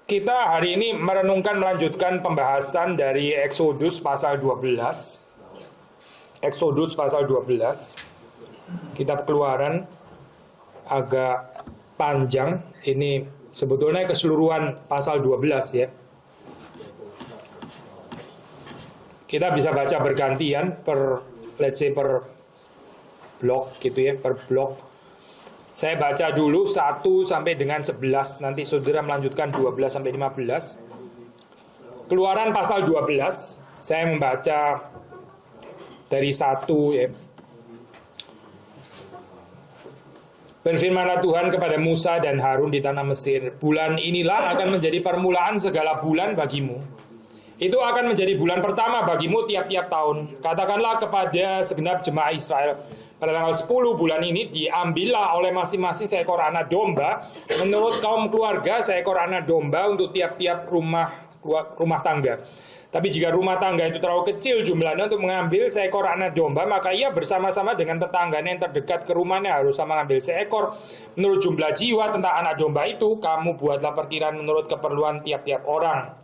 Kita hari ini melanjutkan pembahasan dari Exodus pasal 12. Exodus pasal 12. Kitab Keluaran agak panjang. Ini sebetulnya keseluruhan pasal 12 ya. Kita bisa baca bergantian per blok gitu ya, per blok. Saya baca dulu 1 sampai dengan 11, nanti saudara melanjutkan 12 sampai 15. Keluaran pasal 12, saya membaca dari 1 ya. Berfirmanlah Tuhan kepada Musa dan Harun di tanah Mesir, bulan inilah akan menjadi permulaan segala bulan bagimu. Itu akan menjadi bulan pertama bagimu tiap-tiap tahun. Katakanlah kepada segenap jemaah Israel, pada tanggal 10 bulan ini diambillah oleh masing-masing seekor anak domba, menurut kaum keluarga seekor anak domba untuk tiap-tiap rumah tangga. Tapi jika rumah tangga itu terlalu kecil jumlahnya untuk mengambil seekor anak domba, maka ia bersama-sama dengan tetangganya yang terdekat ke rumahnya harus sama mengambil seekor. Menurut jumlah jiwa tentang anak domba itu, kamu buatlah perkiraan menurut keperluan tiap-tiap orang.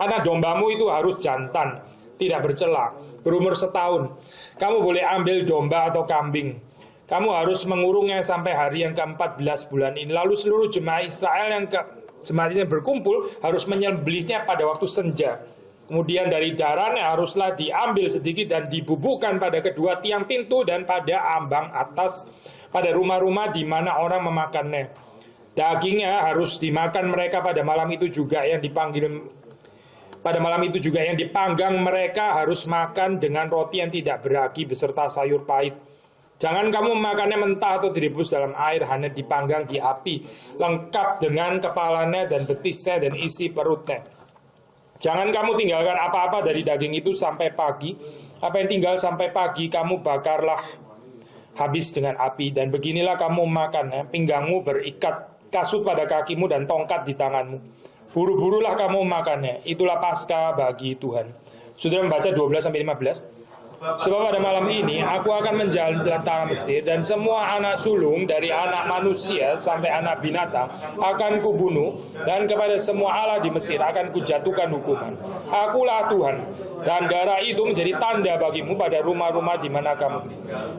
Anak dombamu itu harus jantan, tidak bercela, berumur setahun. Kamu boleh ambil domba atau kambing. Kamu harus mengurungnya sampai hari yang ke-14 bulan ini. Lalu seluruh jemaah Israel yang berkumpul harus menyembelihnya pada waktu senja. Kemudian dari darahnya haruslah diambil sedikit dan dibubukkan pada kedua tiang pintu dan pada ambang atas, pada rumah-rumah di mana orang memakannya. Dagingnya harus dimakan mereka pada malam itu juga yang dipanggang mereka harus makan dengan roti yang tidak beragi beserta sayur pahit. Jangan kamu memakannya mentah atau direbus dalam air, hanya dipanggang di api, lengkap dengan kepalanya dan betisnya dan isi perutnya. Jangan kamu tinggalkan apa-apa dari daging itu sampai pagi. Apa yang tinggal sampai pagi kamu bakarlah habis dengan api. Dan beginilah kamu makannya, pinggangmu berikat, kasut pada kakimu dan tongkat di tanganmu. Buru-burulah kamu makannya, itulah Paskah bagi Tuhan. Saudara membaca 12 sampai 15. Sebab pada malam ini aku akan menjalan tanah Mesir, dan semua anak sulung dari anak manusia sampai anak binatang akan kubunuh, dan kepada semua Allah di Mesir akan kujatuhkan hukuman. Akulah Tuhan, dan darah itu menjadi tanda bagimu pada rumah-rumah di mana kamu.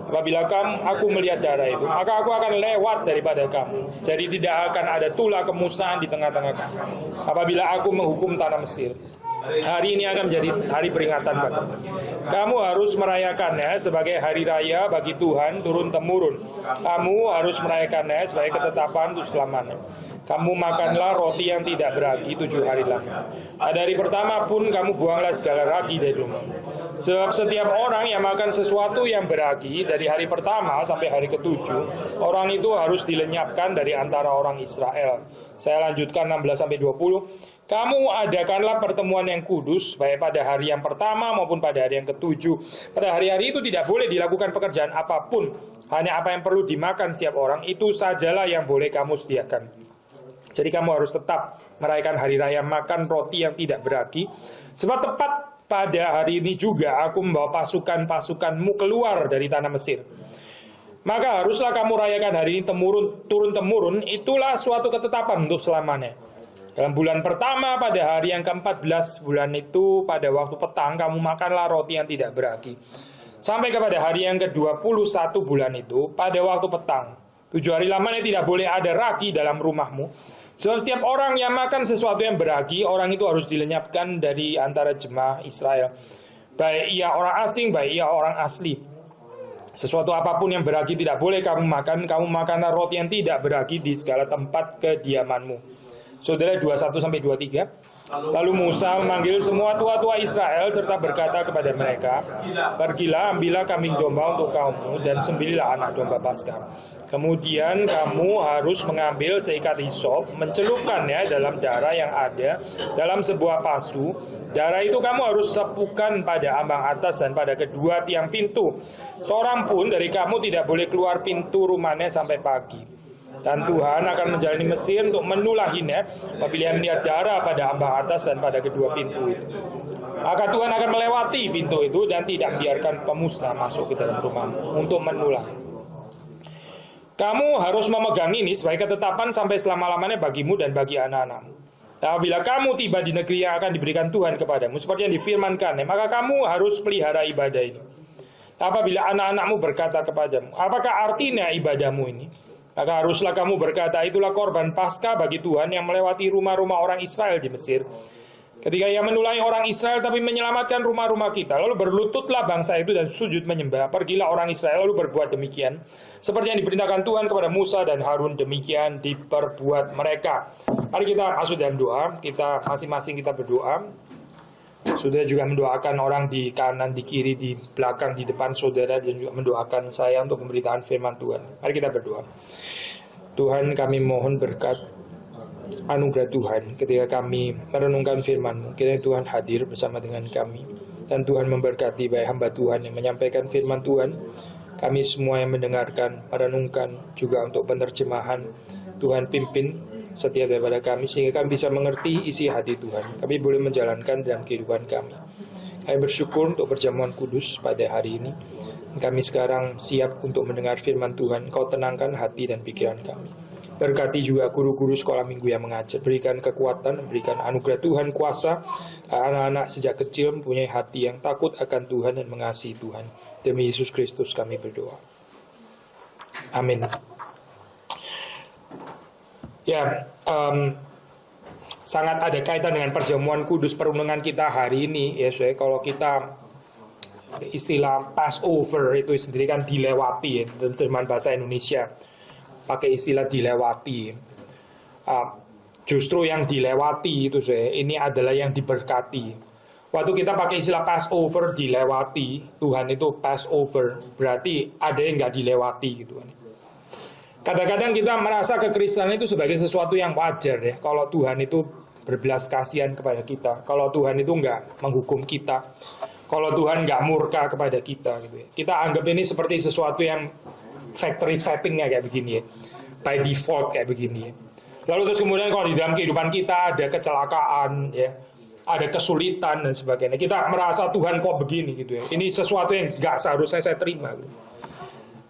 Apabila aku melihat darah itu, maka aku akan lewat daripada kamu. Jadi tidak akan ada tulah kemusnahan di tengah-tengah kamu. Apabila aku menghukum tanah Mesir, hari ini akan menjadi hari peringatan bagimu. Kamu harus merayakannya sebagai hari raya bagi Tuhan turun-temurun. Kamu harus merayakannya sebagai ketetapan untuk selamanya. Kamu makanlah roti yang tidak beragi 7 hari lamanya. Pada hari pertama pun kamu buanglah segala ragi dari rumah. Sebab setiap orang yang makan sesuatu yang beragi dari hari pertama sampai hari ke-7, orang itu harus dilenyapkan dari antara orang Israel. Saya lanjutkan 16 sampai 20. Kamu adakanlah pertemuan yang kudus, baik pada hari yang pertama maupun pada hari yang ke-7. Pada hari-hari itu tidak boleh dilakukan pekerjaan apapun. Hanya apa yang perlu dimakan setiap orang, itu sajalah yang boleh kamu sediakan. Jadi kamu harus tetap merayakan hari raya makan roti yang tidak beragi. Sebab tepat pada hari ini juga aku membawa pasukanmu keluar dari tanah Mesir. Maka haruslah kamu rayakan hari ini turun-temurun, itulah suatu ketetapan untuk selamanya. Dalam bulan pertama pada hari yang ke-14 bulan itu, pada waktu petang kamu makanlah roti yang tidak beragi. Sampai kepada hari yang ke-21 bulan itu, pada waktu petang. 7 hari lamanya tidak boleh ada ragi dalam rumahmu. Sebab setiap orang yang makan sesuatu yang beragi, orang itu harus dilenyapkan dari antara jemaah Israel. Baik ia orang asing, baik ia orang asli. Sesuatu apapun yang beragi tidak boleh kamu makanlah roti yang tidak beragi di segala tempat kediamanmu. Saudara 21 sampai 23. Lalu Musa memanggil semua tua-tua Israel serta berkata kepada mereka, pergilah, ambillah kambing domba untuk kaummu dan sembelihlah anak domba Paskah. Kemudian kamu harus mengambil seikat hisop, mencelupkannya dalam darah yang ada dalam sebuah pasu. Darah itu kamu harus sepukan pada ambang atas dan pada kedua tiang pintu. Seorang pun dari kamu tidak boleh keluar pintu rumahnya sampai pagi. Dan Tuhan akan menjalani Mesir untuk menulahinya apabila melihat darah pada ambang atas dan pada kedua pintu itu. Maka Tuhan akan melewati pintu itu dan tidak biarkan pemusnah masuk ke dalam rumahmu untuk menulah. Kamu harus memegang ini sebagai ketetapan sampai selama-lamanya bagimu dan bagi anak-anakmu. Apabila kamu tiba di negeri yang akan diberikan Tuhan kepadamu, seperti yang difirmankan, maka kamu harus pelihara ibadah ini. Apabila anak-anakmu berkata kepadamu, apakah artinya ibadahmu ini? Maka haruslah kamu berkata, itulah korban Paskah bagi Tuhan yang melewati rumah-rumah orang Israel di Mesir. Ketika ia menulai orang Israel tapi menyelamatkan rumah-rumah kita, lalu berlututlah bangsa itu dan sujud menyembah. Pergilah orang Israel lalu berbuat demikian. Seperti yang diperintahkan Tuhan kepada Musa dan Harun, demikian diperbuat mereka. Mari kita masuk dalam doa, kita masing-masing kita berdoa. Saudara juga mendoakan orang di kanan, di kiri, di belakang, di depan saudara, dan juga mendoakan saya untuk pemberitaan firman Tuhan. Mari kita berdoa. Tuhan, kami mohon berkat anugerah Tuhan ketika kami merenungkan firman-Mu. Kiranya Tuhan hadir bersama dengan kami, dan Tuhan memberkati baik hamba Tuhan yang menyampaikan firman Tuhan, kami semua yang mendengarkan, merenungkan, juga untuk penerjemahan. Tuhan pimpin setiap daripada kami sehingga kami bisa mengerti isi hati Tuhan. Kami boleh menjalankan dalam kehidupan kami. Kami bersyukur untuk perjamuan kudus pada hari ini. Kami sekarang siap untuk mendengar firman Tuhan. Kau tenangkan hati dan pikiran kami. Berkati juga guru-guru sekolah minggu yang mengajar. Berikan kekuatan, berikan anugerah Tuhan kuasa. Anak-anak sejak kecil mempunyai hati yang takut akan Tuhan dan mengasihi Tuhan. Demi Yesus Kristus kami berdoa. Amin. Ya, sangat ada kaitan dengan perjamuan kudus perundungan kita hari ini. Ya, kalau kita istilah Passover itu sendiri kan dilewati ya, dalam terjemahan bahasa Indonesia pakai istilah dilewati. Justru yang dilewati itu ini adalah yang diberkati. Waktu kita pakai istilah Passover dilewati, Tuhan itu Passover, berarti ada yang nggak dilewati gitu kan. Kadang-kadang kita merasa kekristenan itu sebagai sesuatu yang wajar ya. Kalau Tuhan itu berbelas kasihan kepada kita, kalau Tuhan itu nggak menghukum kita, kalau Tuhan nggak murka kepada kita gitu ya. Kita anggap ini seperti sesuatu yang factory settingnya kayak begini ya, by default kayak begini ya. Lalu terus kemudian kalau di dalam kehidupan kita ada kecelakaan ya, ada kesulitan dan sebagainya, kita merasa Tuhan kok begini gitu ya. Ini sesuatu yang nggak seharusnya saya terima gitu.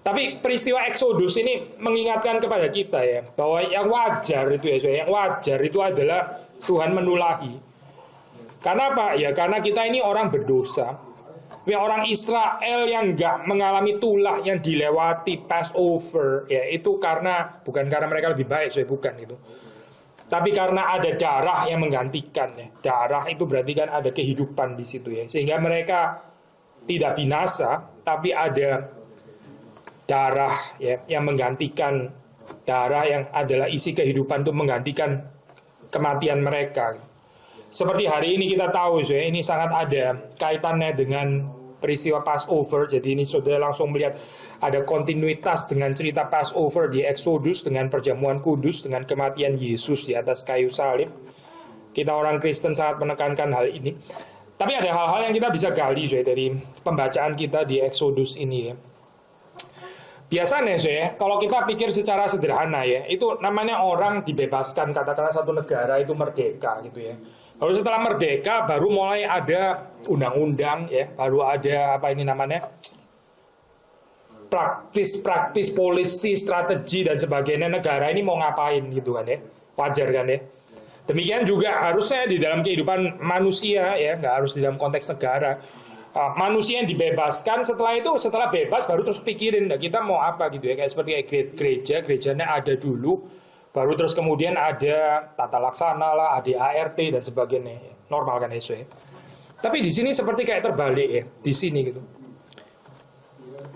Tapi peristiwa Exodus ini mengingatkan kepada kita ya, bahwa yang wajar itu ya, yang wajar itu adalah Tuhan menulahi. Karena apa? Ya karena kita ini orang berdosa. Ya, orang Israel yang nggak mengalami tulah yang dilewati Passover, ya itu bukan karena mereka lebih baik, bukan itu. Tapi karena ada darah yang menggantikan ya. Darah itu berarti kan ada kehidupan di situ ya. Sehingga mereka tidak binasa, tapi ada darah ya, yang menggantikan, darah yang adalah isi kehidupan itu menggantikan kematian mereka. Seperti hari ini kita tahu ya, ini sangat ada kaitannya dengan peristiwa Passover. Jadi ini saudara langsung melihat ada kontinuitas dengan cerita Passover di Exodus, dengan perjamuan kudus, dengan kematian Yesus di atas kayu salib. Kita orang Kristen sangat menekankan hal ini. Tapi ada hal-hal yang kita bisa gali ya, dari pembacaan kita di Exodus ini ya. Biasanya kalau kita pikir secara sederhana ya, itu namanya orang dibebaskan, katakanlah satu negara itu merdeka gitu ya. Lalu setelah merdeka baru mulai ada undang-undang ya, baru ada praktis polisi, strategi dan sebagainya, negara ini mau ngapain gitu kan ya. Wajar kan ya. Demikian juga harusnya di dalam kehidupan manusia ya, nggak harus di dalam konteks negara. Manusia yang dibebaskan, setelah bebas baru terus pikirin kita mau apa gitu ya, kayak seperti gerejanya ada dulu, baru terus kemudian ada tata laksana lah, ada ART dan sebagainya, normal kan ya. Tapi di sini seperti kayak terbalik ya, di sini gitu.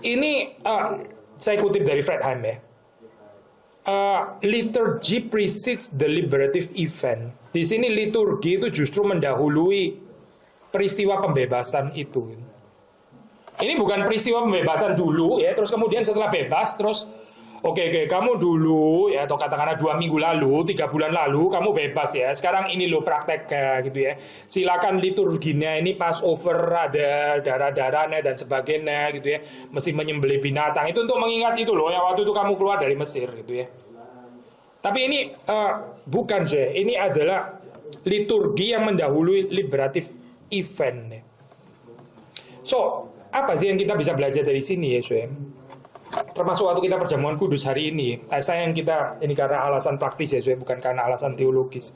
Ini saya kutip dari Fredheim ya. Liturgy precedes the liberative event. Di sini liturgi itu justru mendahului peristiwa pembebasan itu. Ini bukan peristiwa pembebasan dulu ya, terus kemudian setelah bebas terus oke, kamu dulu ya, atau katakanlah 2 minggu lalu, 3 bulan lalu kamu bebas ya. Sekarang ini lo prakteknya gitu ya. Silakan liturginya ini Passover, ada darah-darahnya dan sebagainya gitu ya. Mesti menyembelih binatang itu untuk mengingat itu loh ya, waktu itu kamu keluar dari Mesir gitu ya. Tapi ini bukan sih, ini adalah liturgi yang mendahului liberative event. So, apa sih yang kita bisa belajar dari sini ya, termasuk waktu kita perjamuan kudus hari ini. Sayang kita ini karena alasan praktis ya, bukan karena alasan teologis.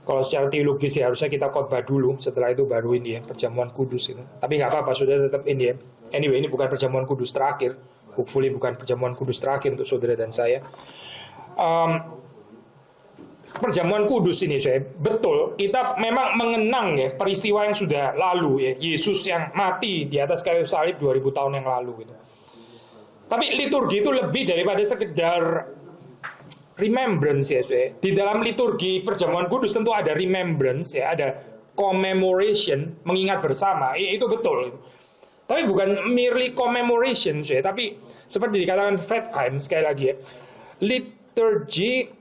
Kalau secara teologis ya harusnya kita khotbah dulu, setelah itu baru ini ya, perjamuan kudus itu. Tapi nggak apa-apa, sudah tetap ini ya. Anyway, ini bukan perjamuan kudus terakhir. Hopefully bukan perjamuan kudus terakhir untuk saudara dan saya. Perjamuan kudus ini saya betul kita memang mengenang ya peristiwa yang sudah lalu ya, Yesus yang mati di atas kayu salib 2000 tahun yang lalu gitu. Tapi liturgi itu lebih daripada sekedar remembrance ya saya. Di dalam liturgi perjamuan kudus tentu ada remembrance ya, ada commemoration, mengingat bersama. Itu betul. Tapi bukan merely commemoration saya, tapi seperti dikatakan Fredheim sekali lagi ya. Liturgy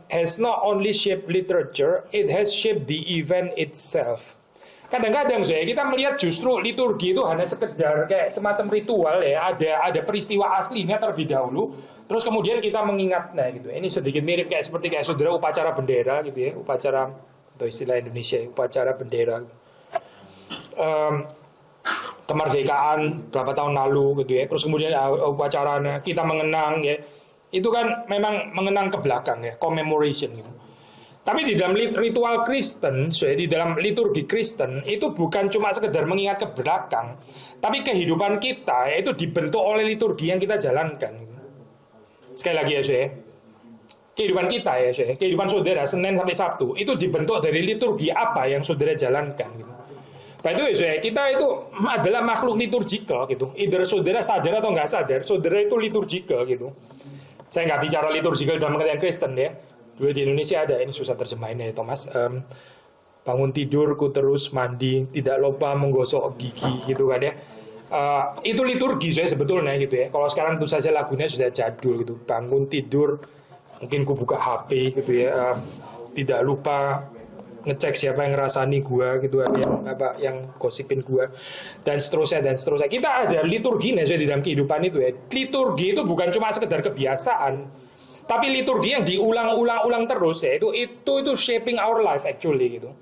has not only shaped literature, it has shaped the event itself. Kadang-kadang kita melihat justru liturgi itu hanya sekedar kayak semacam ritual ya, ada peristiwa aslinya terlebih dahulu, terus kemudian kita mengingat, nah gitu. Ini sedikit mirip seperti saudara upacara bendera gitu ya, upacara atau istilah Indonesia upacara bendera, kemerdekaan berapa tahun lalu gitu ya, terus kemudian upacaranya kita mengenang ya, itu kan memang mengenang ke belakang ya, commemoration gitu. Tapi di dalam ritual Kristen, di dalam liturgi Kristen, itu bukan cuma sekedar mengingat ke belakang, tapi kehidupan kita itu dibentuk oleh liturgi yang kita jalankan. Sekali lagi ya, kehidupan kita ya, kehidupan saudara Senin sampai Sabtu itu dibentuk dari liturgi apa yang saudara jalankan. Gitu. By the way, kita itu adalah makhluk liturgikal gitu. Either saudara sadar atau nggak sadar, saudara itu liturgikal gitu. Saya nggak bicara liturgikal dalam pengertian Kristen ya. Dulu di Indonesia ada, ini susah terjemahinnya ya Thomas. Bangun tidur, ku terus mandi, tidak lupa menggosok gigi gitu kan ya. Itu liturgi sebetulnya gitu ya. Kalau sekarang itu saja lagunya sudah jadul gitu. Bangun tidur, mungkin ku buka HP gitu ya. Tidak lupa ngecek siapa yang ngerasani gua gitu kan, yang gosipin gua dan seterusnya dan seterusnya. Kita ada liturginya di dalam kehidupan itu ya. Liturgi itu bukan cuma sekedar kebiasaan. Tapi liturgi yang diulang-ulang terus ya, itu shaping our life actually gitu.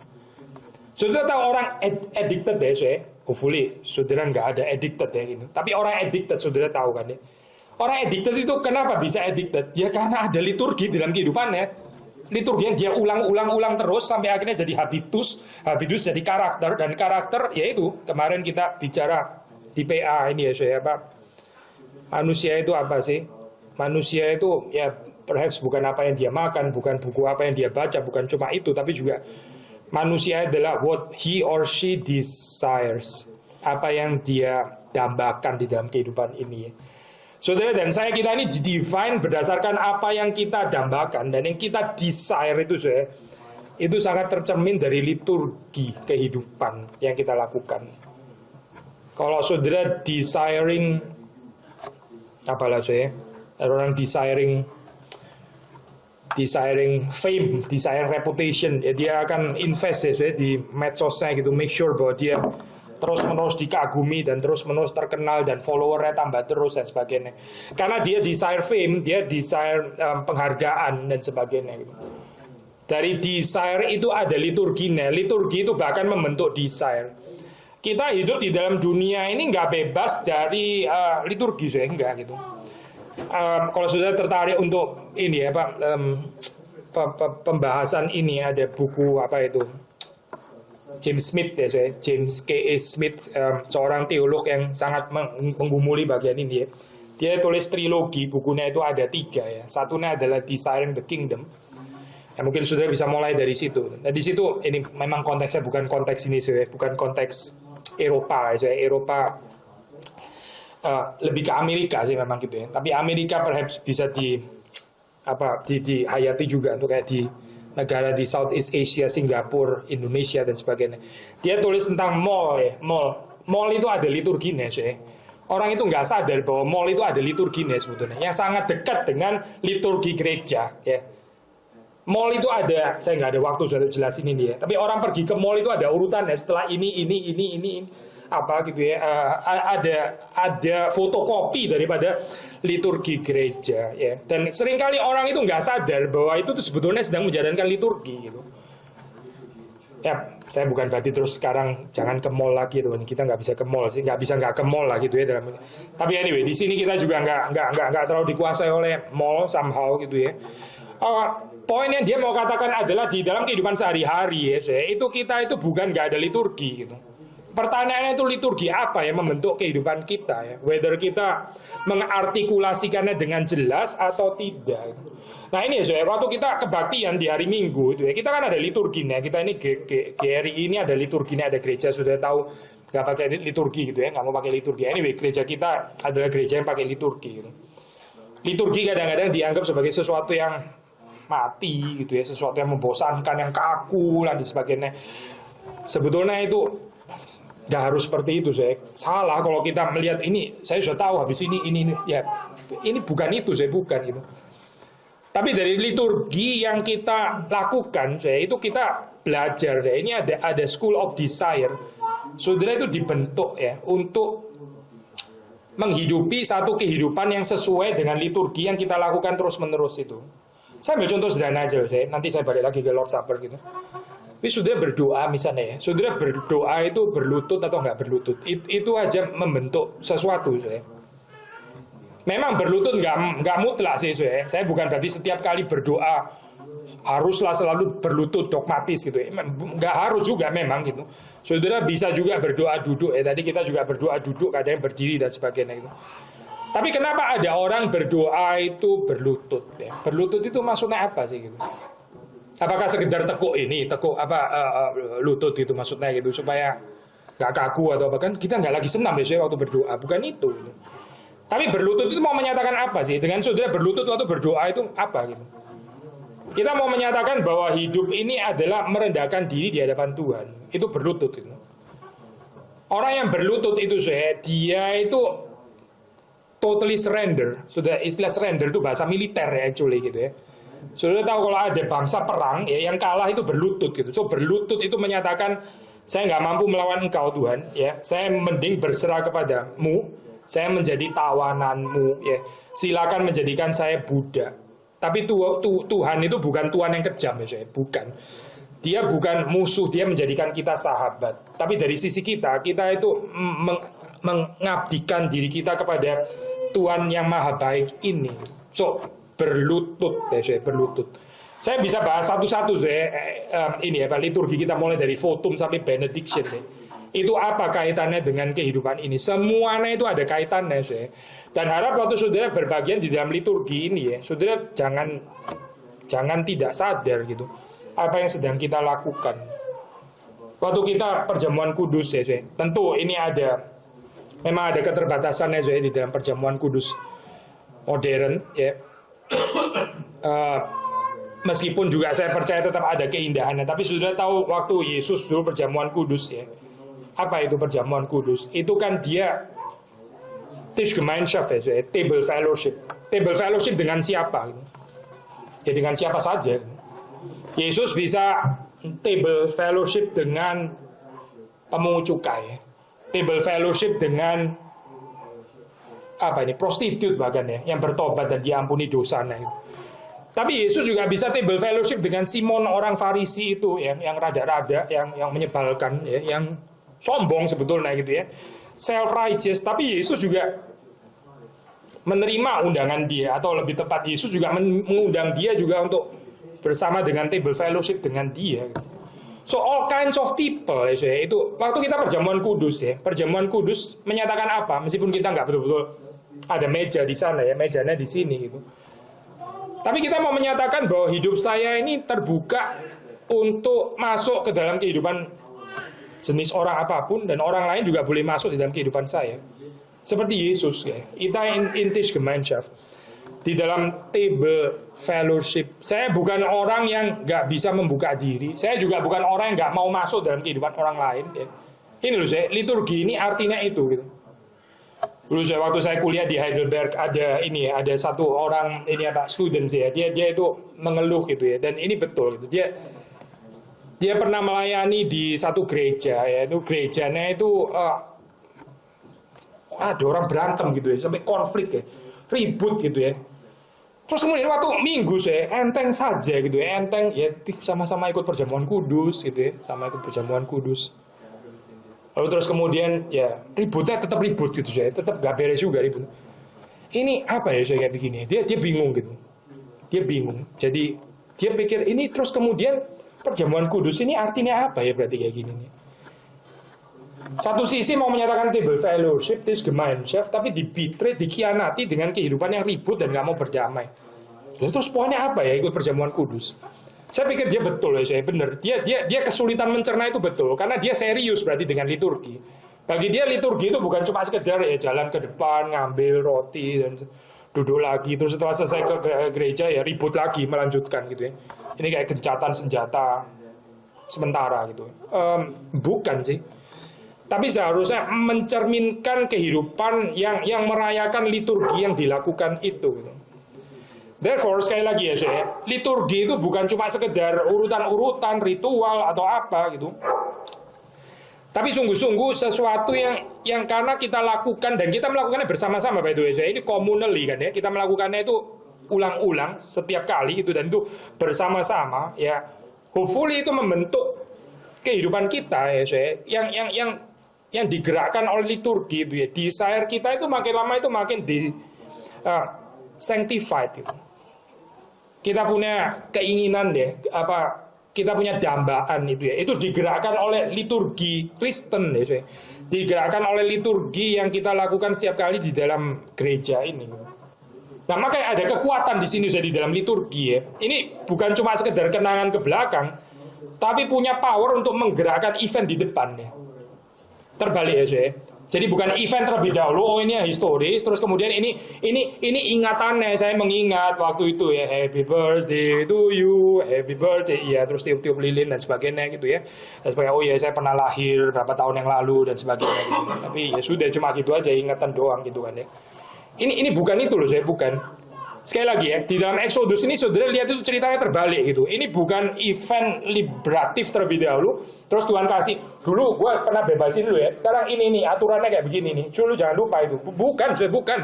Saudara tahu orang addicted ya, hopefully saudara nggak ada addicted ya gitu. Tapi orang addicted saudara tahu kan ya. Orang addicted itu kenapa bisa addicted? Ya karena ada liturgi dalam kehidupannya. Liturgi yang dia ulang terus sampai akhirnya jadi habitus jadi karakter, dan karakter yaitu kemarin kita bicara di PA ini ya saya manusia itu apa sih? Manusia itu ya perhaps bukan apa yang dia makan, bukan buku apa yang dia baca, bukan cuma itu, tapi juga manusia adalah what he or she desires, apa yang dia dambakan di dalam kehidupan ini. Saudara dan saya, kita ini divine berdasarkan apa yang kita dambakan, dan yang kita desire itu sangat tercermin dari liturgi kehidupan yang kita lakukan. Kalau saudara desiring apalah orang desiring fame, desiring reputation, ya dia akan invest di medsosnya gitu, make sure bahwa dia terus-menerus dikagumi dan terus-menerus terkenal dan followernya tambah terus dan sebagainya. Karena dia desire fame, dia desire penghargaan dan sebagainya gitu. Dari desire itu ada liturginya. Liturgi itu bahkan membentuk desire. Kita hidup di dalam dunia ini nggak bebas dari liturgi enggak gitu. Kalau sudah tertarik untuk ini ya Pak, pembahasan ini ada buku apa itu James Smith ya James K.A. Smith, seorang teolog yang sangat menggumuli bagian ini ya. Dia tulis trilogi, bukunya itu ada 3 ya. Satunya adalah Desiring the Kingdom. Ya, mungkin sudah bisa mulai dari situ. Nah di situ ini memang konteksnya bukan konteks ini bukan konteks Eropa ya. Eropa lebih ke Amerika sih memang gitu ya. Tapi Amerika perhaps bisa dihayati juga untuk kayak di negara di Southeast Asia, Singapura, Indonesia dan sebagainya. Dia tulis tentang mall ya. Mall itu ada liturginya sih. Orang itu nggak sadar bahwa mall itu ada liturginya sebetulnya. Yang sangat dekat dengan liturgi gereja ya. Mall itu ada, saya nggak ada waktu sudah jelasin ini ya. Tapi orang pergi ke mall itu ada urutannya. Setelah ini apa gitu ya, ada fotokopi daripada liturgi gereja ya. Dan seringkali orang itu nggak sadar bahwa itu tuh sebetulnya sedang menjalankan liturgi gitu. Ya, saya bukan berarti terus sekarang jangan ke mall lagi tuh. Kita nggak bisa ke mall sih, nggak ke mall lah gitu ya. Tapi anyway, di sini kita juga nggak terlalu dikuasai oleh mall somehow gitu ya. poin yang dia mau katakan adalah di dalam kehidupan sehari-hari ya, itu kita itu bukan nggak ada liturgi gitu. Pertanyaannya itu liturgi apa yang membentuk kehidupan kita ya, whether kita mengartikulasikannya dengan jelas atau tidak. Nah ini ya, waktu kita kebaktian di hari Minggu itu ya, kita kan ada liturginya. Kita ini GRI ini ada liturginya, ada gereja sudah tahu nggak pakai liturgi gitu ya, nggak mau pakai liturgi. Anyway, gereja kita adalah gereja yang pakai liturgi gitu. Liturgi kadang-kadang dianggap sebagai sesuatu yang mati gitu ya, sesuatu yang membosankan, yang kaku dan sebagainya. Sebetulnya itu nggak harus seperti itu, saya salah kalau kita melihat ini. Saya sudah tahu habis ini ya, ini bukan itu, saya bukan gitu. Tapi dari liturgi yang kita lakukan, saya itu kita belajar ya. Ini ada School of Desire. Saudara itu dibentuk ya untuk menghidupi satu kehidupan yang sesuai dengan liturgi yang kita lakukan terus-menerus itu. Saya ambil contoh sederhana aja, nanti saya balik lagi ke Lord Supper gitu. Tapi saudara berdoa misalnya ya, saudara berdoa itu berlutut atau nggak berlutut, itu aja membentuk sesuatu saya. Memang berlutut nggak mutlak sih saya bukan berarti setiap kali berdoa haruslah selalu berlutut dogmatis gitu ya. Nggak harus juga memang gitu. Saudara bisa juga berdoa duduk ya, tadi kita juga berdoa duduk, kadang berdiri dan sebagainya gitu. Tapi kenapa ada orang berdoa itu berlutut ya? Berlutut itu maksudnya apa sih gitu? Apakah sekedar tekuk lutut itu maksudnya gitu supaya nggak kaku atau apa? Kan kita nggak lagi senam biasanya waktu berdoa, bukan itu gitu. Tapi berlutut itu mau menyatakan apa sih? Dengan saudara berlutut waktu berdoa itu apa gitu? Kita mau menyatakan bahwa hidup ini adalah merendahkan diri di hadapan Tuhan. Itu berlutut gitu. Orang yang berlutut itu dia itu totally surrender. Sudah istilah surrender itu bahasa militer ya actually gitu ya. Sudah tahu kalau ada bangsa perang ya, yang kalah itu berlutut gitu. So berlutut itu menyatakan saya nggak mampu melawan engkau Tuhan ya. Saya mending berserah kepadamu. Saya menjadi tawananmu ya. Silakan menjadikan saya budak. Tapi Tuhan itu bukan Tuhan yang kejam ya saya, bukan. Dia bukan musuh, dia menjadikan kita sahabat. Tapi dari sisi kita itu mengabdikan diri kita kepada Tuhan yang maha baik ini. So berlutut ya saya, berlutut. Saya bisa bahas satu-satu ini ya Pak, liturgi kita mulai dari votum sampai benediction ya. Itu apa kaitannya dengan kehidupan ini? Semuanya itu ada kaitannya saya. Dan harap waktu saudara berbagian di dalam liturgi ini ya, saudara jangan tidak sadar gitu apa yang sedang kita lakukan. Waktu kita perjamuan kudus ya saya, tentu ini memang ada keterbatasannya saya di dalam perjamuan kudus modern ya. Meskipun juga saya percaya tetap ada keindahannya, tapi sudah tahu waktu Yesus dulu perjamuan kudus ya. Apa itu perjamuan kudus? Itu kan dia Tischgemeinschaft ya, table fellowship. Table fellowship dengan siapa? Ya dengan siapa saja. Yesus bisa table fellowship dengan pemungut cukai, table fellowship dengan prostitut bahkan ya, yang bertobat dan diampuni dosanya. Tapi Yesus juga bisa table fellowship dengan Simon orang Farisi itu yang rada-rada, yang menyebalkan ya, yang sombong sebetulnya gitu ya, self righteous. Tapi Yesus juga menerima undangan dia, atau lebih tepat Yesus juga mengundang dia juga untuk bersama dengan table fellowship dengan dia. So all kinds of people ya, itu waktu kita perjamuan kudus ya, perjamuan kudus menyatakan apa? Meskipun kita nggak betul-betul ada meja di sana ya, mejanya di sini gitu. Tapi kita mau menyatakan bahwa hidup saya ini terbuka untuk masuk ke dalam kehidupan jenis orang apapun, dan orang lain juga boleh masuk di dalam kehidupan saya. Seperti Yesus ya, kita in Tischgemeinschaft, di dalam table fellowship. Saya bukan orang yang nggak bisa membuka diri. Saya juga bukan orang yang nggak mau masuk dalam kehidupan orang lain. Ya. Ini loh saya, liturgi ini artinya itu. Gitu. Dulu waktu saya kuliah di Heidelberg ada satu orang student ya, dia itu mengeluh gitu ya, dan ini betul gitu. Dia pernah melayani di satu gereja ya, itu gerejanya itu ada orang berantem gitu ya, sampai konflik ya, ribut gitu ya. Terus kemudian waktu minggu saya enteng saja gitu ya, enteng ya, sama-sama ikut perjamuan kudus gitu ya, sama ikut perjamuan kudus. Lalu terus kemudian ya ributnya tetap ribut gitu saya, tetap gak beres juga ribut. Ini apa ya saya kayak begini? Dia bingung gitu, dia bingung. Jadi Dia pikir ini, terus kemudian perjamuan kudus ini artinya apa ya berarti kayak gini nih. Satu sisi mau menyatakan table fellowship, this Gemeinschaft, tapi dibetray, dikhianati dengan kehidupan yang ribut dan gak mau berdamai. Terus poinnya apa ya ikut perjamuan kudus? Saya pikir dia betul ya, saya benar. Dia kesulitan mencerna itu betul, karena dia serius berarti dengan liturgi. Bagi dia liturgi itu bukan cuma sekedar ya jalan ke depan, ngambil roti dan duduk lagi, terus setelah selesai ke gereja ya ribut lagi melanjutkan gitu ya. Ini kayak gencatan senjata sementara gitu. Bukan sih. Tapi seharusnya mencerminkan kehidupan yang merayakan liturgi yang dilakukan itu. Therefore, sekali lagi ya saya, liturgi itu bukan cuma sekedar urutan-urutan, ritual atau apa gitu. Tapi sungguh-sungguh sesuatu yang karena kita lakukan dan kita melakukannya bersama-sama, by the way, saya ini communally kan ya, kita melakukannya itu ulang-ulang setiap kali itu dan itu bersama-sama ya. Hopefully itu membentuk kehidupan kita ya saya, yang digerakkan oleh liturgi itu ya. Desire kita itu makin lama itu makin sanctified itu. Kita punya keinginan deh kita punya dambaan itu ya, itu digerakkan oleh liturgi Kristen ya, digerakkan oleh liturgi yang kita lakukan setiap kali di dalam gereja ini. Nah makanya ada kekuatan di sini di dalam liturgi ya. Ini bukan cuma sekedar kenangan ke belakang, tapi punya power untuk menggerakkan event di depan ya. Terbalik ya saya. Jadi bukan event terlebih dahulu, oh ini historis, terus kemudian ini ingatannya, saya mengingat waktu itu ya, happy birthday to you, happy birthday, ya terus tiup-tiup lilin dan sebagainya gitu ya. Dan sebagainya, oh ya saya pernah lahir berapa tahun yang lalu dan sebagainya gitu. Tapi ya sudah cuma gitu aja, ingatan doang gitu kan ya. Ini bukan itu loh saya, bukan. Sekali lagi ya, di dalam Exodus ini saudara lihat itu ceritanya terbalik gitu. Ini bukan event liberatif terlebih dahulu. Terus Tuhan kasih, dulu gue pernah bebasin lu ya. Sekarang ini nih, aturannya kayak begini nih. Lu jangan lupa itu. Bukan, bukan.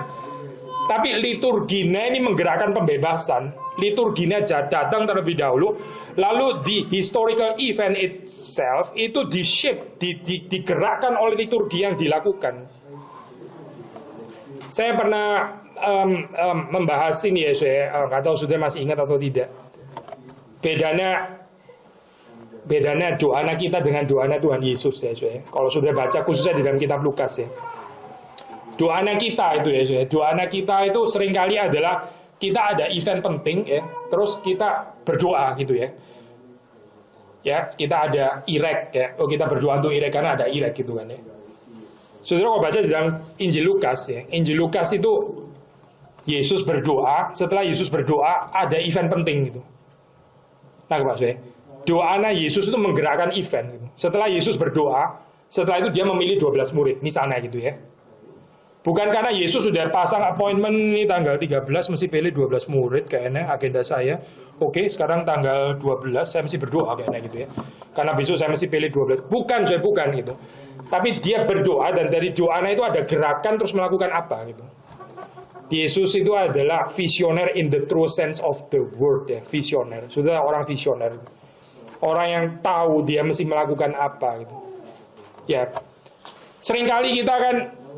Tapi liturginya ini menggerakkan pembebasan. Liturginya datang terlebih dahulu. Lalu di historical event itself, itu di-shape, digerakkan oleh liturgi yang dilakukan. Saya pernah membahas ini ya, saya nggak tahu saudara masih ingat atau tidak. Bedanya doa anak kita dengan doa anak Tuhan Yesus ya, saya. Kalau sudah baca khususnya di dalam kitab Lukas ya. Doa anak kita itu ya, saya. Doa anak kita itu seringkali adalah kita ada event penting ya, terus kita berdoa gitu ya. Ya, kita ada irek ya. Oh, kita berdoa untuk irek karena ada irek gitu kan ya. Saudara kalau baca di dalam Injil Lukas ya. Injil Lukas itu Yesus berdoa, setelah Yesus berdoa ada event penting gitu. Nah, maksudnya doanya Yesus itu menggerakkan event gitu. Setelah Yesus berdoa, setelah itu dia memilih 12 murid misalnya gitu ya. Bukan karena Yesus sudah pasang appointment ini tanggal 13 mesti pilih 12 murid kayaknya agenda saya. Oke, sekarang tanggal 12 saya mesti berdoa kayaknya gitu ya. Karena besok saya mesti pilih 12. Bukan gitu. Tapi dia berdoa dan dari doanya itu ada gerakan terus melakukan apa gitu. Yesus itu adalah visioner in the true sense of the word ya, visioner. Sudah orang visioner. Orang yang tahu dia mesti melakukan apa gitu. Ya. Seringkali kita kan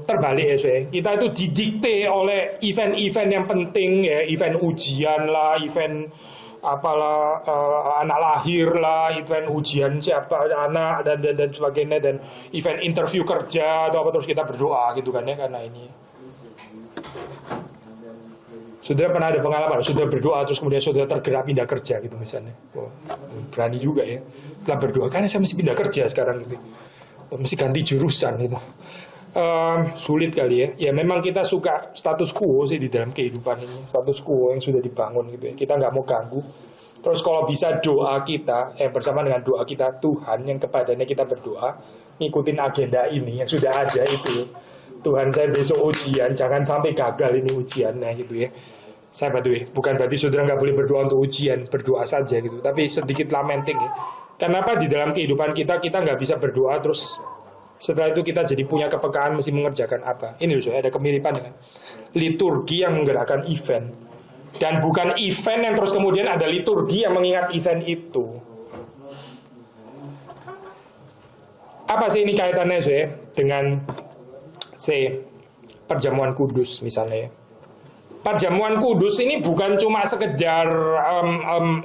terbalik ya, saya. Kita itu didikte oleh event-event yang penting ya, event ujian lah, event apalah anak lahir lah, event ujian siapa anak dan sebagainya, dan event interview kerja atau apa, terus kita berdoa gitu kan ya karena ini. Saudara pernah ada pengalaman, saudara berdoa terus kemudian saudara tergerak pindah kerja gitu misalnya. Oh, berani juga ya. Setelah berdoa, karena saya mesti pindah kerja sekarang gitu. Mesti ganti jurusan gitu. Sulit kali ya. Ya memang kita suka status quo sih di dalam kehidupan ini. Status quo yang sudah dibangun gitu ya. Kita nggak mau ganggu. Terus kalau bisa doa kita, bersama dengan doa kita Tuhan yang kepadanya kita berdoa, ngikutin agenda ini yang sudah ada itu. Tuhan saya besok ujian, jangan sampai gagal ini ujiannya gitu ya. Saya bukan berarti saudara nggak boleh berdoa untuk ujian, berdoa saja gitu. Tapi sedikit lamenting ya. Kenapa di dalam kehidupan kita nggak bisa berdoa terus setelah itu kita jadi punya kepekaan mesti mengerjakan apa? Ini loh, ada kemiripan dengan liturgi yang menggerakkan event. Dan bukan event yang terus kemudian ada liturgi yang mengingat event itu. Apa sih ini kaitannya dengan perjamuan kudus misalnya? Perjamuan kudus ini bukan cuma sekedar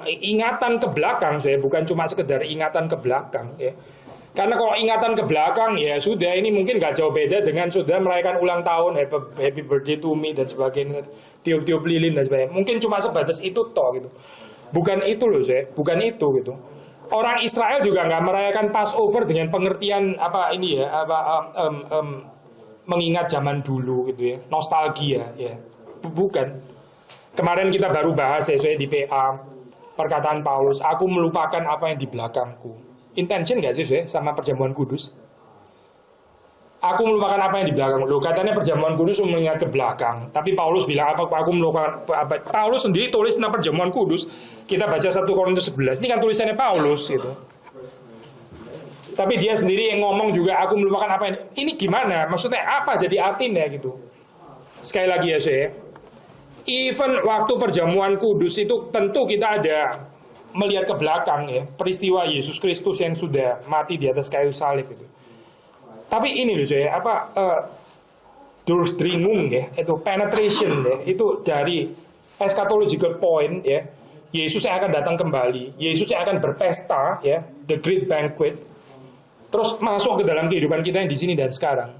ingatan ke belakang, bukan cuma sekedar ingatan ke belakang, ya. Karena kalau ingatan ke belakang, ya sudah, ini mungkin nggak jauh beda dengan sudah merayakan ulang tahun, happy birthday to me dan sebagainya, tiup-tiup lilin dan sebagainya. Mungkin cuma sebatas itu toh gitu. Bukan itu loh, bukan itu gitu. Orang Israel juga nggak merayakan Passover dengan pengertian apa ini ya, mengingat zaman dulu gitu ya, nostalgia ya. Bukan. Kemarin kita baru bahas ya, di PA, perkataan Paulus, aku melupakan apa yang di belakangku. Intention nggak sih sama perjamuan kudus? Aku melupakan apa yang di belakang. Loh, katanya perjamuan kudus mengingat ke belakang. Tapi Paulus bilang apa? Aku melupakan apa? Paulus sendiri tulis tentang perjamuan kudus. Kita baca 1 Korintus 11. Ini kan tulisannya Paulus gitu. Tapi dia sendiri yang ngomong juga, aku melupakan apa ini gimana? Maksudnya apa jadi artinya gitu? Sekali lagi ya, even waktu perjamuan kudus itu tentu kita ada melihat ke belakang ya, peristiwa Yesus Kristus yang sudah mati di atas kayu salib itu. Tapi ini loh Durchdringung ya, itu penetration ya, itu dari eschatological point ya, Yesus yang akan datang kembali, Yesus yang akan berpesta ya, the great banquet, terus masuk ke dalam kehidupan kita yang di sini dan sekarang.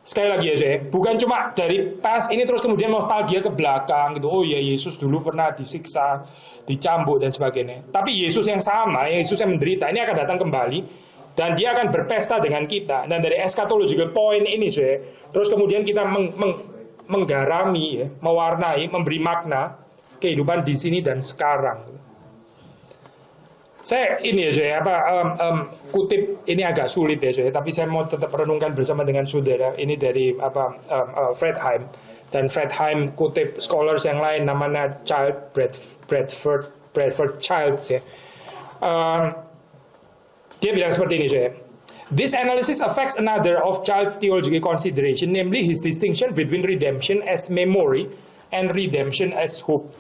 Sekali lagi ya, bukan cuma dari pas ini terus kemudian nostalgia ke belakang gitu. Oh ya, Yesus dulu pernah disiksa, dicambuk dan sebagainya. Tapi Yesus yang sama, Yesus yang menderita, ini akan datang kembali dan dia akan berpesta dengan kita. Dan dari eschatological point ini, terus kemudian kita menggarami, ya, mewarnai, memberi makna kehidupan di sini dan sekarang. Saya ini ya, kutip ini agak sulit ya, tapi saya mau tetap renungkan bersama dengan saudara. Ini dari Fred Heim, dan Fred Heim kutip scholars yang lain namanya Bradford Childs ya. Dia bilang seperti ini, saya. This analysis affects another of Child's theological consideration, namely his distinction between redemption as memory and redemption as hope.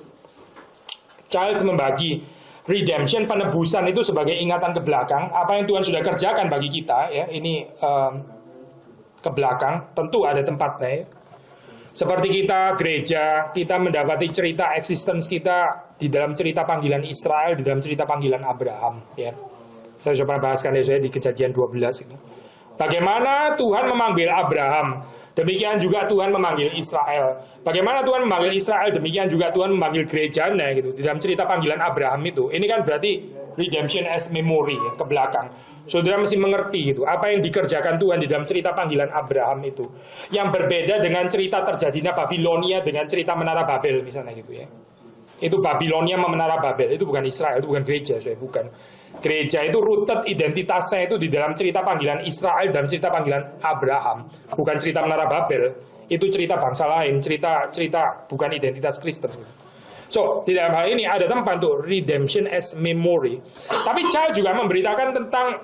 Childs membagi redemption, penebusan itu sebagai ingatan ke belakang, apa yang Tuhan sudah kerjakan bagi kita, ya, ini ke belakang, tentu ada tempatnya. Ya. Seperti kita gereja, kita mendapati cerita existence kita di dalam cerita panggilan Israel, di dalam cerita panggilan Abraham, ya. Saya coba bahaskan ya, di Kejadian 12 itu. Bagaimana Tuhan memanggil Abraham, demikian juga Tuhan memanggil Israel. Bagaimana Tuhan memanggil Israel, demikian juga Tuhan memanggil gerejanya gitu. Di dalam cerita panggilan Abraham itu. Ini kan berarti redemption as memory ya, ke belakang. Saudara mesti mengerti gitu, apa yang dikerjakan Tuhan di dalam cerita panggilan Abraham itu. Yang berbeda dengan cerita terjadinya Babilonia dengan cerita Menara Babel misalnya gitu ya. Itu Babilonia sama Menara Babel, itu bukan Israel, itu bukan gereja, bukan. Gereja itu rooted identitasnya itu di dalam cerita panggilan Israel dan cerita panggilan Abraham, bukan cerita Menara Babel. Itu cerita bangsa lain, cerita bukan identitas Kristen. So, di dalam hal ini ada tempat untuk redemption as memory. Tapi Charles juga memberitakan tentang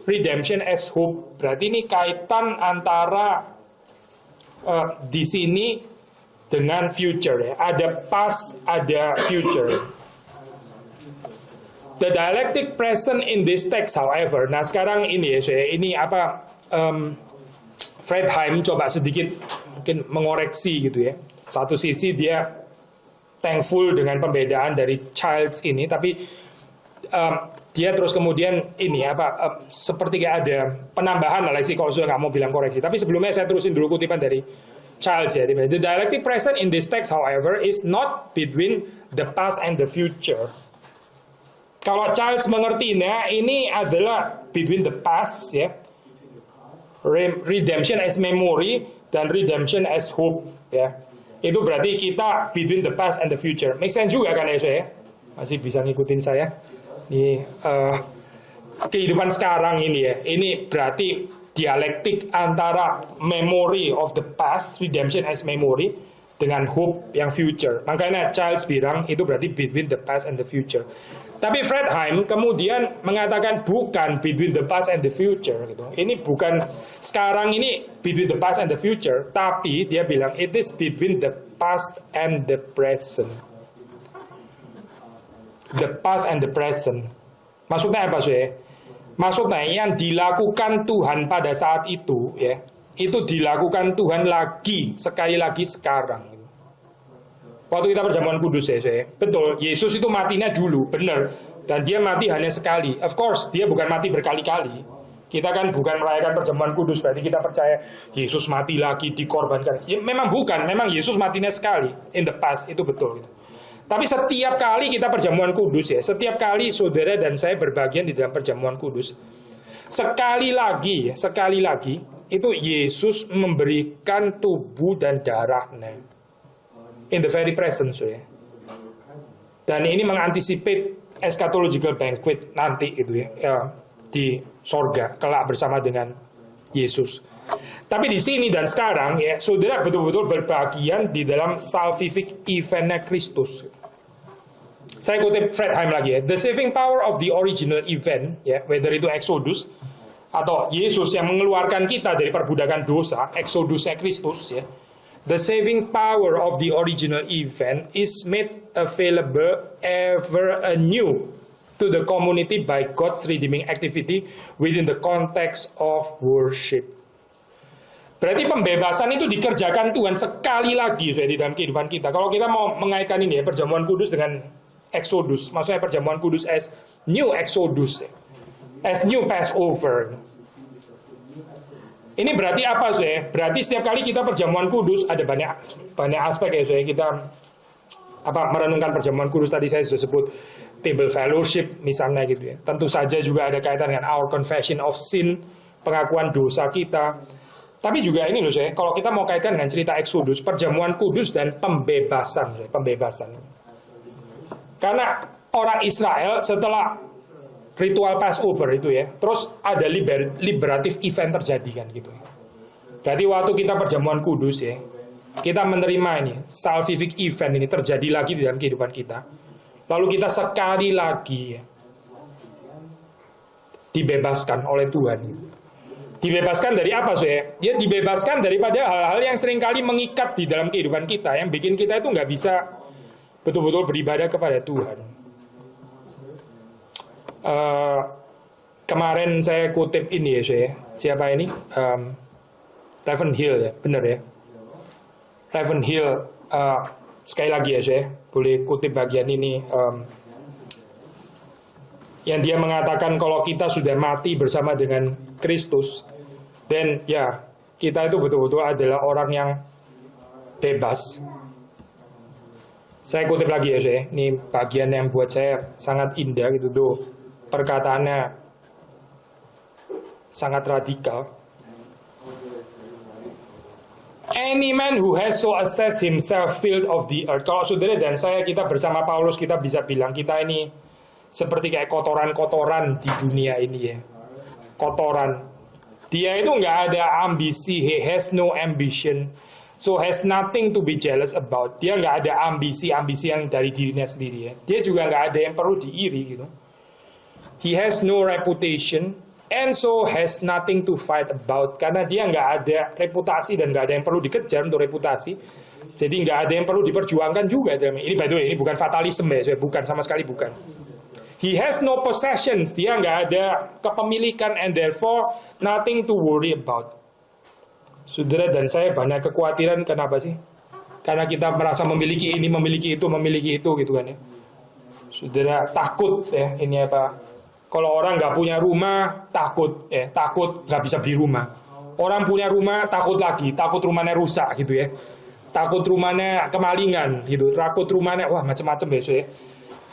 redemption as hope. Berarti ini kaitan antara di sini dengan future ya. Ada past, ada future. The dialectic present in this text, however, nah sekarang ini ya, ini apa? Fred Heim coba sedikit mungkin mengoreksi gitu ya. Satu sisi dia thankful dengan pembedaan dari Childs ini, tapi dia terus kemudian ini apa? Seperti kayak ada penambahan lah sih kalau sudah nggak mau bilang koreksi. Tapi sebelumnya saya terusin dulu kutipan dari Childs ya. The dialectic present in this text, however, is not between the past and the future. Kalau Childs mengertinya, ini adalah between the past, ya, redemption as memory dan redemption as hope, ya. Itu berarti kita between the past and the future. Make sense juga kan ya saya? Masih bisa ngikutin saya? Ini kehidupan sekarang ini ya. Ini berarti dialektik antara memory of the past, redemption as memory, dengan hope yang future. Makanya Childs bilang itu berarti between the past and the future. Tapi Fred Heim kemudian mengatakan bukan between the past and the future gitu. Ini bukan sekarang ini between the past and the future, tapi dia bilang it is between the past and the present. The past and the present. Maksudnya apa sih? Maksudnya yang dilakukan Tuhan pada saat itu ya, itu dilakukan Tuhan lagi sekali lagi sekarang. Waktu kita perjamuan kudus ya, saya. Betul, Yesus itu matinya dulu, benar. Dan dia mati hanya sekali. Of course, dia bukan mati berkali-kali. Kita kan bukan merayakan perjamuan kudus, berarti kita percaya Yesus mati lagi, dikorbankan. Ya, memang bukan, memang Yesus matinya sekali. In the past, itu betul. Tapi setiap kali kita perjamuan kudus ya, setiap kali saudara dan saya berbagian di dalam perjamuan kudus, sekali lagi, itu Yesus memberikan tubuh dan darahnya. In the very presence ya. Dan ini mengantisipate eschatological banquet nanti itu ya, di sorga kelak bersama dengan Yesus. Tapi di sini dan sekarang ya, saudara betul-betul berbagian di dalam salvific eventnya Kristus. Saya kutip Fredheim lagi ya, the saving power of the original event ya, whether itu Exodus atau Yesus yang mengeluarkan kita dari perbudakan dosa, Exodusnya Kristus ya. The saving power of the original event is made available ever anew to the community by God's redeeming activity within the context of worship. Berarti pembebasan itu dikerjakan Tuhan sekali lagi di dalam kehidupan kita. Kalau kita mau mengaitkan ini ya, perjamuan kudus dengan Exodus, maksudnya perjamuan kudus as new Exodus, as new Passover. Ini berarti apa sih? Berarti setiap kali kita perjamuan kudus ada banyak aspek ya saya. Kita merenungkan perjamuan kudus tadi saya sudah sebut table fellowship misalnya gitu ya. Tentu saja juga ada kaitan dengan our confession of sin, pengakuan dosa kita. Tapi juga ini loh saya, kalau kita mau kaitkan dengan cerita Exodus, perjamuan kudus dan pembebasan. Karena orang Israel setelah ritual Passover itu ya, terus ada liberatif event terjadi kan gitu. Berarti waktu kita perjamuan kudus ya, kita menerima ini salvific event ini terjadi lagi di dalam kehidupan kita. Lalu kita sekali lagi ya, dibebaskan oleh Tuhan. Dibebaskan dari apa sih? Dia dibebaskan daripada hal-hal yang seringkali mengikat di dalam kehidupan kita, yang bikin kita itu nggak bisa betul-betul beribadah kepada Tuhan. Kemarin saya kutip ini ya saya, siapa ini? Ravenhill ya, benar ya. Ravenhill, sekali lagi ya saya, boleh kutip bagian ini. Yang dia mengatakan kalau kita sudah mati bersama dengan Kristus, dan ya kita itu betul-betul adalah orang yang bebas. Saya kutip lagi ya saya, ini bagian yang buat saya sangat indah gitu tuh. Perkataannya sangat radikal. Any man who has so assessed himself filled of the earth. Kalau saudara dan saya, kita bersama Paulus, kita bisa bilang kita ini seperti kayak kotoran-kotoran di dunia ini ya. Kotoran. Dia itu nggak ada ambisi, he has no ambition, so has nothing to be jealous about. Dia nggak ada ambisi-ambisi yang dari dirinya sendiri ya. Dia juga nggak ada yang perlu diiri gitu. He has no reputation and so has nothing to fight about. Karena dia nggak ada reputasi dan nggak ada yang perlu dikejar untuk reputasi. Jadi nggak ada yang perlu diperjuangkan juga. Ini by the way, ini bukan fatalisme ya, bukan sama sekali bukan. He has no possessions, dia nggak ada kepemilikan and therefore nothing to worry about. Saudara dan saya banyak kekhawatiran, kenapa sih? Karena kita merasa memiliki ini, memiliki itu gitu kan ya. Saudara takut ya, ini apa? Kalau orang nggak punya rumah, takut nggak bisa beli rumah. Orang punya rumah, takut rumahnya rusak gitu ya. Takut rumahnya kemalingan gitu, takut rumahnya, wah macam-macam ya.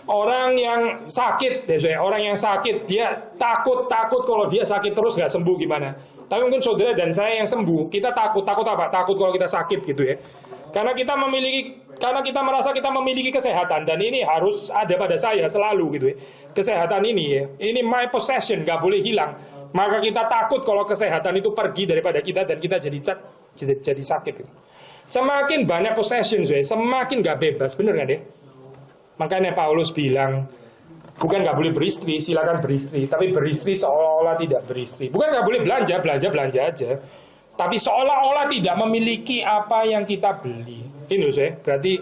Orang yang sakit, orang yang sakit, dia takut kalau dia sakit terus nggak sembuh gimana. Tapi mungkin saudara dan saya yang sembuh, kita takut apa? Takut kalau kita sakit gitu ya. Karena kita merasa kita memiliki kesehatan, dan ini harus ada pada saya selalu gitu ya. Kesehatan ini ya, ini my possession, nggak boleh hilang. Maka kita takut kalau kesehatan itu pergi daripada kita dan kita jadi sakit. Gitu. Semakin banyak possession, semakin nggak bebas, bener kan ya? Makanya Paulus bilang, bukan nggak boleh beristri, silakan beristri, tapi beristri seolah-olah tidak beristri. Bukan nggak boleh belanja aja, tapi seolah-olah tidak memiliki apa yang kita beli. Ini saya berarti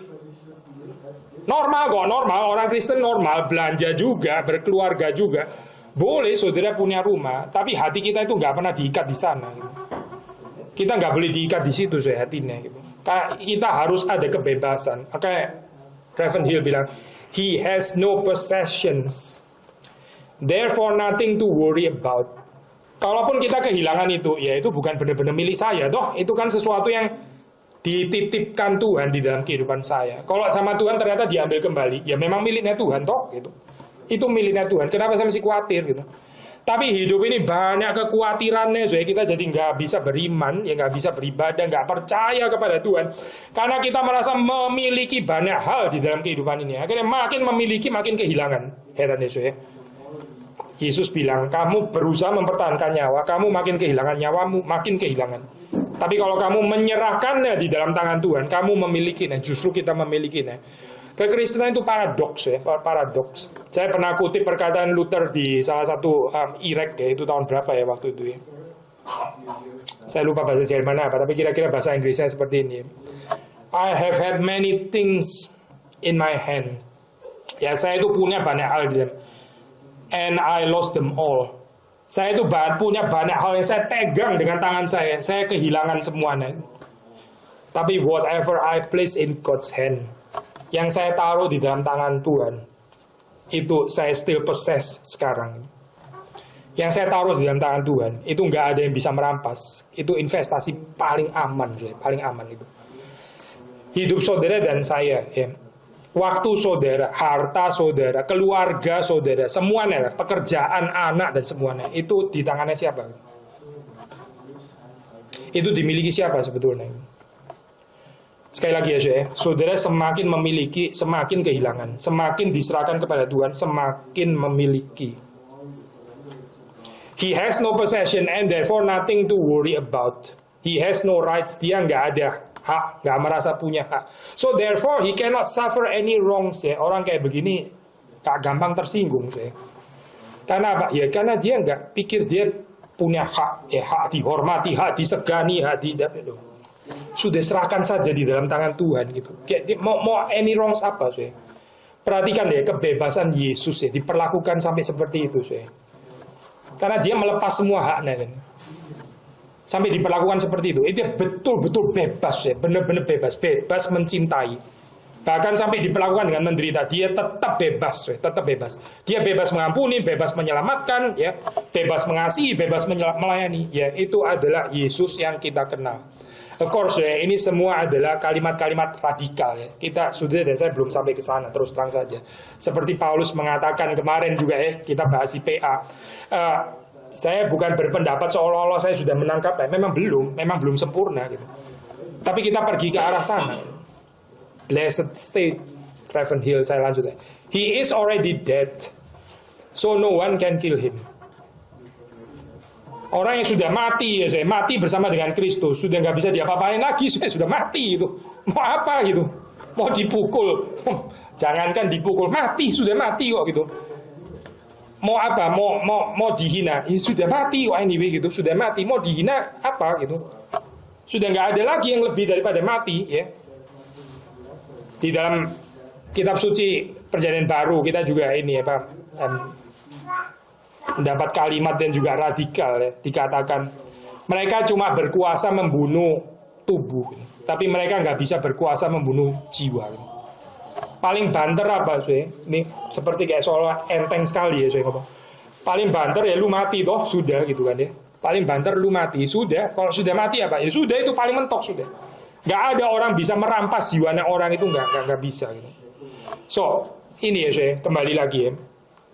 normal kok, normal, orang Kristen normal, belanja juga, berkeluarga juga. Boleh saudara punya rumah, tapi hati kita itu nggak pernah diikat di sana. Gitu. Kita nggak boleh diikat di situ hatinya. Gitu. Kita harus ada kebebasan. Kayak Reverend Hill bilang, he has no possessions, therefore nothing to worry about. Kalaupun kita kehilangan itu, ya itu bukan benar-benar milik saya, toh itu kan sesuatu yang dititipkan Tuhan di dalam kehidupan saya. Kalau sama Tuhan ternyata diambil kembali, ya memang miliknya Tuhan, toh gitu. Itu miliknya Tuhan. Kenapa saya mesti khawatir gitu? Tapi hidup ini banyak kekhawatirannya, so kita jadi nggak bisa beriman, ya nggak bisa beribadah, nggak percaya kepada Tuhan, karena kita merasa memiliki banyak hal di dalam kehidupan ini. Akhirnya makin memiliki, makin kehilangan. Heran ya. Yesus bilang, kamu berusaha mempertahankan nyawa, kamu makin kehilangan nyawamu, makin kehilangan. Tapi kalau kamu menyerahkannya di dalam tangan Tuhan, kamu memilikinya. Justru kita memilikinya. Kekristenan itu paradoks ya, paradoks. Saya pernah kutip perkataan Luther di salah satu Irek ya, itu tahun berapa ya waktu itu ya. Saya lupa bahasa Jerman apa, tapi kira-kira bahasa Inggrisnya seperti ini. I have had many things in my hand. Ya, saya itu punya banyak hal di dalam. And I lost them all. Saya itu punya banyak hal yang saya pegang dengan tangan saya kehilangan semuanya. Tapi whatever I place in God's hand, yang saya taruh di dalam tangan Tuhan, itu saya still possess sekarang. Yang saya taruh di dalam tangan Tuhan, itu nggak ada yang bisa merampas. Itu investasi paling aman, paling aman itu. Hidup saudara dan saya, ya. Waktu saudara, harta saudara, keluarga saudara, semuanya, pekerjaan, anak dan semuanya, itu di tangannya siapa? Itu dimiliki siapa sebetulnya? Sekali lagi ya, saudara semakin memiliki, semakin kehilangan. Semakin diserahkan kepada Tuhan, semakin memiliki. He has no possession and therefore nothing to worry about. He has no rights, dia nggak ada hak, nggak merasa punya hak. So therefore he cannot suffer any wrongs. Ya. Orang kayak begini gak gampang tersinggung. Ya. Karena apa? Ya karena dia nggak pikir dia punya hak, ya hak dihormati, hak disegani, hak sudah serahkan saja di dalam tangan Tuhan gitu. Mau any wrongs apa, saya. Perhatikan deh kebebasan Yesus ya, diperlakukan sampai seperti itu, saya. Karena dia melepas semua haknya kan. Sampai diperlakukan seperti itu. Itu betul-betul bebas ya, benar-benar bebas mencintai. Bahkan sampai diperlakukan dengan menderita, dia tetap bebas, ya, tetap bebas. Dia bebas mengampuni, bebas menyelamatkan, ya, bebas mengasihi, bebas melayani. Ya, itu adalah Yesus yang kita kenal. Of course ya, ini semua adalah kalimat-kalimat radikal ya. Kita sudah dan saya belum sampai ke sana, terus terang saja. Seperti Paulus mengatakan kemarin juga ya, kita bahas IPA. Saya bukan berpendapat seolah-olah saya sudah menangkap, memang belum sempurna gitu. Tapi kita pergi ke arah sana. Blessed state, Reverend Hill, saya lanjut ya. He is already dead, so no one can kill him. Orang yang sudah mati, ya saya mati bersama dengan Kristus, sudah nggak bisa diapa-apain lagi, saya sudah mati itu. Mau apa gitu? Mau dipukul? Jangankan dipukul, mati sudah mati kok gitu. Mau apa? Mau dihina? Ya sudah mati kok anyway gitu, sudah mati. Mau dihina apa gitu? Sudah nggak ada lagi yang lebih daripada mati ya. Di dalam kitab suci Perjanjian Baru kita juga ini ya Pak. Mendapat kalimat dan juga radikal ya, dikatakan mereka cuma berkuasa membunuh tubuh, tapi mereka nggak bisa berkuasa membunuh jiwa. Paling banter apa sih? Ini seperti kayak seolah enteng sekali ya saya ngomong. Paling banter ya lu mati toh sudah gitu kan ya. Paling banter lu mati sudah. Kalau sudah mati apa? Ya sudah itu paling mentok sudah. Nggak ada orang bisa merampas jiwanya orang itu nggak bisa. Gitu. So ini ya saya kembali lagi ya.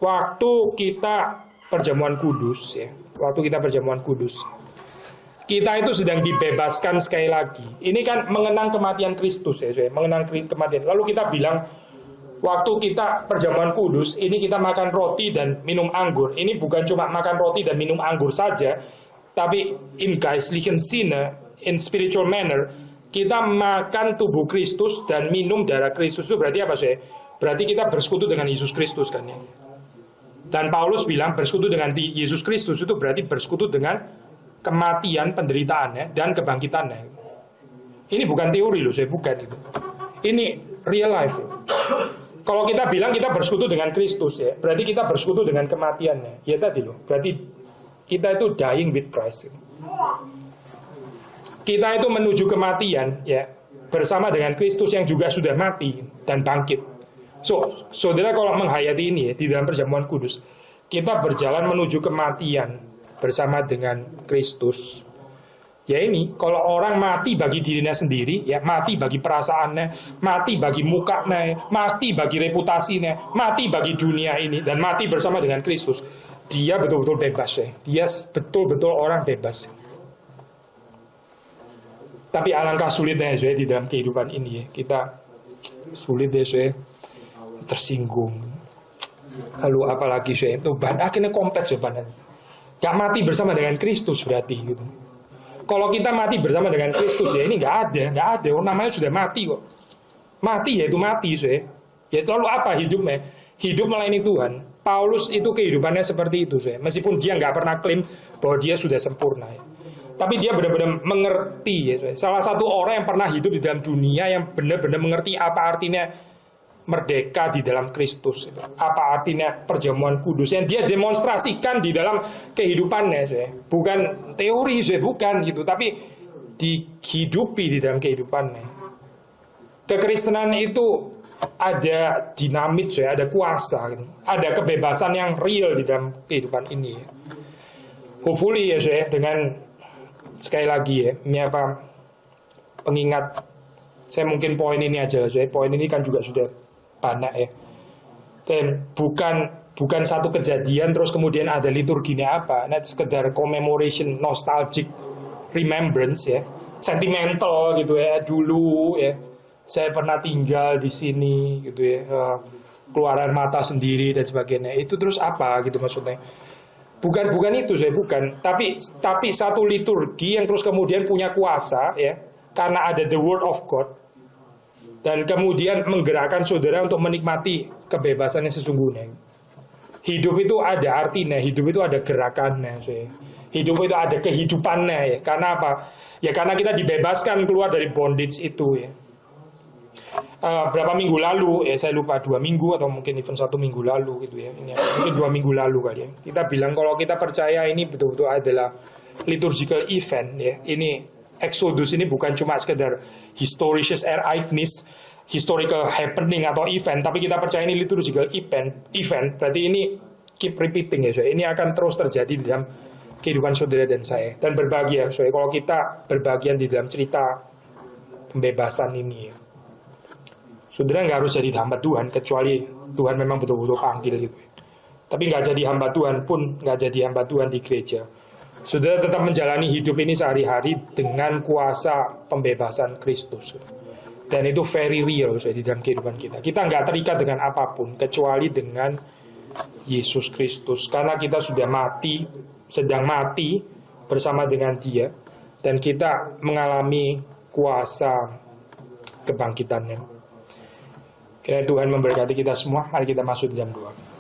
Waktu kita perjamuan kudus ya, waktu kita perjamuan kudus, kita itu sedang dibebaskan sekali lagi. Ini kan mengenang kematian Kristus ya, mengenang kematian. Lalu kita bilang, waktu kita perjamuan kudus, ini kita makan roti dan minum anggur. Ini bukan cuma makan roti dan minum anggur saja, tapi in geistlichen Sinne, in spiritual manner, kita makan tubuh Kristus dan minum darah Kristus. Itu berarti apa sih? Berarti kita bersekutu dengan Yesus Kristus kan ya. Dan Paulus bilang bersekutu dengan Yesus Kristus itu berarti bersekutu dengan kematian, penderitaannya, dan kebangkitannya. Ini bukan teori loh, saya bukan itu. Ini real life. Kalau kita bilang kita bersekutu dengan Kristus ya, berarti kita bersekutu dengan kematiannya. Ya tadi loh, berarti kita itu dying with Christ. Kita itu menuju kematian ya, bersama dengan Kristus yang juga sudah mati dan bangkit. So, saudara kalau menghayati ini di dalam perjamuan kudus, kita berjalan menuju kematian bersama dengan Kristus. Ya ini, kalau orang mati bagi dirinya sendiri, ya mati bagi perasaannya, mati bagi mukanya, mati bagi reputasinya, mati bagi dunia ini, dan mati bersama dengan Kristus, dia betul-betul bebas ya. Dia betul-betul orang bebas. Tapi alangkah sulitnya ya di dalam kehidupan ini ya. Kita sulit ya, tersinggung. Lalu apalagi ya, itu akhirnya kompleks ya. Gak mati bersama dengan Kristus berarti gitu. Kalau kita mati bersama dengan Kristus ya ini nggak ada. Oh, namanya sudah mati kok. Mati ya itu mati, ya lalu apa hidupnya? Hidup melayani Tuhan. Paulus itu kehidupannya seperti itu, meskipun dia nggak pernah klaim bahwa dia sudah sempurna. Ya. Tapi dia benar-benar mengerti. Ya. Salah satu orang yang pernah hidup di dalam dunia yang benar-benar mengerti apa artinya merdeka di dalam Kristus. Apa artinya perjamuan kudus yang dia demonstrasikan di dalam kehidupannya, bukan teori, bukan gitu, tapi dihidupi di dalam kehidupannya. Kekristenan itu ada dinamit, ada kuasa, gitu. Ada kebebasan yang real di dalam kehidupan ini. Hopefully ya, dengan sekali lagi ya, ini apa pengingat. Saya mungkin poin ini aja, poin ini kan juga sudah banyak ya. Dan bukan satu kejadian terus kemudian ada liturginya apa. Nah, sekedar commemoration, nostalgic remembrance ya. Sentimental gitu ya. Dulu ya saya pernah tinggal di sini gitu ya. Keluar air mata sendiri dan sebagainya. Itu terus apa gitu maksudnya. Bukan itu bukan. Tapi satu liturgi yang terus kemudian punya kuasa ya. Karena ada the word of God. Dan kemudian menggerakkan saudara untuk menikmati kebebasan yang sesungguhnya. Hidup itu ada artinya, hidup itu ada gerakannya. Hidup itu ada kehidupannya. Ya. Karena apa? Ya karena kita dibebaskan keluar dari bondage itu. Ya. Berapa minggu lalu, saya lupa 2 minggu atau mungkin even 1 minggu lalu gitu ya. Ini mungkin 2 minggu lalu kali ya. Kita bilang kalau kita percaya ini betul-betul adalah liturgical event. Ya. Ini Exodus ini bukan cuma sekedar historical historical happening atau event, tapi kita percaya ini liturgical event. Berarti ini keep repeating ya, Ini akan terus terjadi di dalam kehidupan saudara dan saya. Dan berbagi ya, kalau kita berbagian di dalam cerita pembebasan ini, saudara nggak harus jadi hamba Tuhan, kecuali Tuhan memang betul-betul panggil gitu. Tapi nggak jadi hamba Tuhan pun nggak jadi hamba Tuhan di gereja. Saudara tetap menjalani hidup ini sehari-hari dengan kuasa pembebasan Kristus. Dan itu very real di dalam kehidupan kita. Kita nggak terikat dengan apapun, kecuali dengan Yesus Kristus. Karena kita sudah mati, sedang mati bersama dengan Dia. Dan kita mengalami kuasa kebangkitannya. Kiranya Tuhan memberkati kita semua. Mari kita masuk jam 2.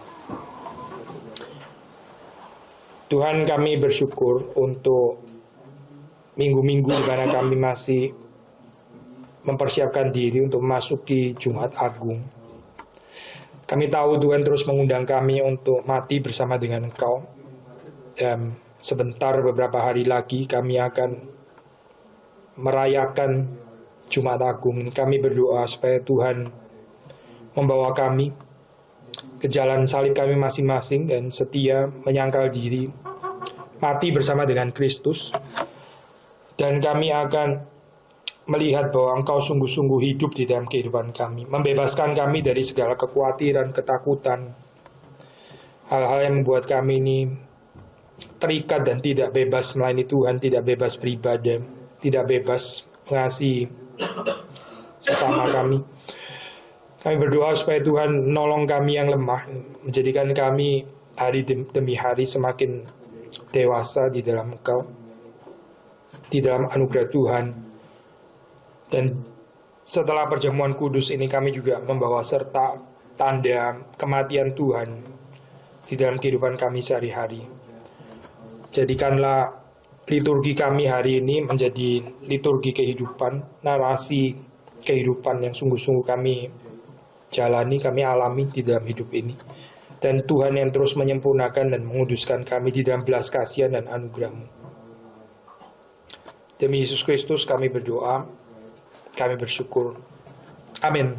Tuhan, kami bersyukur untuk minggu-minggu di mana kami masih mempersiapkan diri untuk memasuki Jumat Agung. Kami tahu Tuhan terus mengundang kami untuk mati bersama dengan Engkau. Dan sebentar beberapa hari lagi kami akan merayakan Jumat Agung. Kami berdoa supaya Tuhan membawa kami ke jalan salib kami masing-masing dan setia menyangkal diri mati bersama dengan Kristus, dan kami akan melihat bahwa Engkau sungguh-sungguh hidup di dalam kehidupan kami, membebaskan kami dari segala kekhawatiran, ketakutan, hal-hal yang membuat kami ini terikat dan tidak bebas melayani Tuhan, tidak bebas beribadah, tidak bebas mengasihi sesama kami. Kami berdoa supaya Tuhan menolong kami yang lemah, menjadikan kami hari demi hari semakin dewasa di dalam Engkau, di dalam anugerah Tuhan. Dan setelah perjamuan kudus ini kami juga membawa serta tanda kematian Tuhan di dalam kehidupan kami sehari-hari. Jadikanlah liturgi kami hari ini menjadi liturgi kehidupan, narasi kehidupan yang sungguh-sungguh kami jalani, kami alami di dalam hidup ini. Dan Tuhan yang terus menyempurnakan dan menguduskan kami di dalam belas kasihan dan anugerah-Mu. Demi Yesus Kristus kami berdoa. Kami bersyukur. Amin.